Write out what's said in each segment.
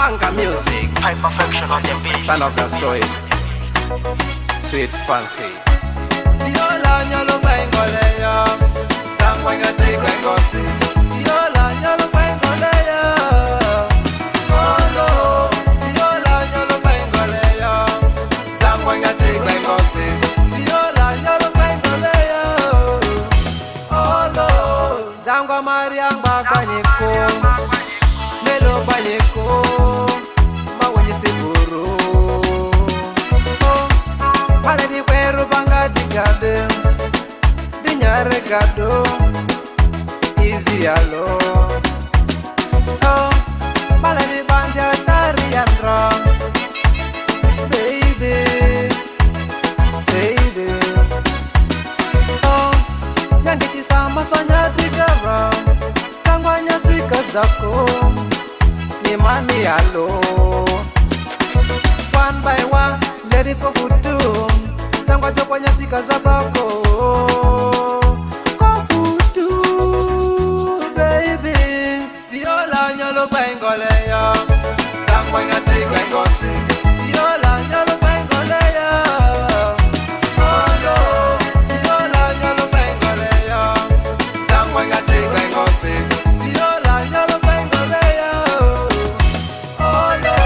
Banga music, High perfection on the beat. son of the soil, sweet fancy. Viola nyalo bengoleya, zangwa ngatika ngosi. Viola nyalo bengoleya, oh no. Viola nyalo bengoleya, zangwa ngatika ngosi. Viola nyalo bengoleya, oh no. Zangwa mariangwa kwanyiko, melo kwanyiko, mawenye sifuru. Pale di kweru banga digade, di nyare gado, easy alo. Oh, pale di bandi atari andra, baby, baby. Oh, nyangiti sama sonya digara, changwanya sika zako, ni mani alo. One by one, ready for food too. Tangwa jokwanya sika zabako. Go food too, baby. Viola nyalo bengoleya, tangwa ngatika ngosi. Viola nyalo bengoleya, oh no. Viola nyalo bengoleya, tangwa ngatika ngosi. Viola nyalo bengoleya, oh no.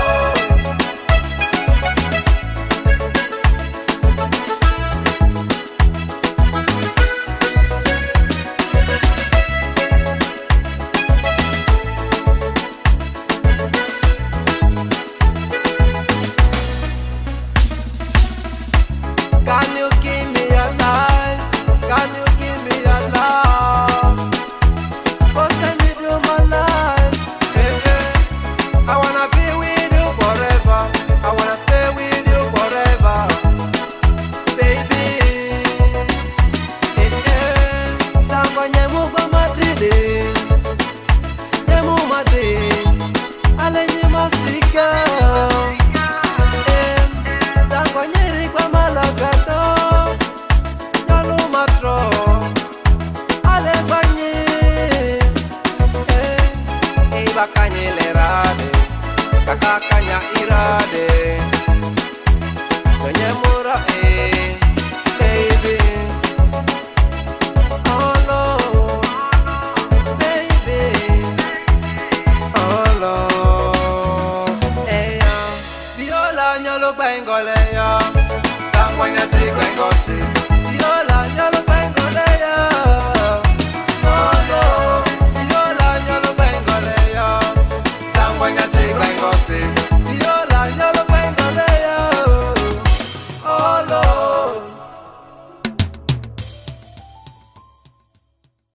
Can you give me a life? Can you give me a love? Cause I need you my life. Hey, hey. I wanna be with you forever. I wanna stay with you forever. Baby. Hey, hey. Sangwa nyemu kwa Madrid. Nyemu Madrid. Ale nyema sika. Sangwa nyeri kwa Malagado, nyalo matro, ale banye, bakanye lerade, kakakanya irade, tonyemura baby, oh no, baby, oh no, Viola nyalo bengoleya, zangwa ngatika ngosi.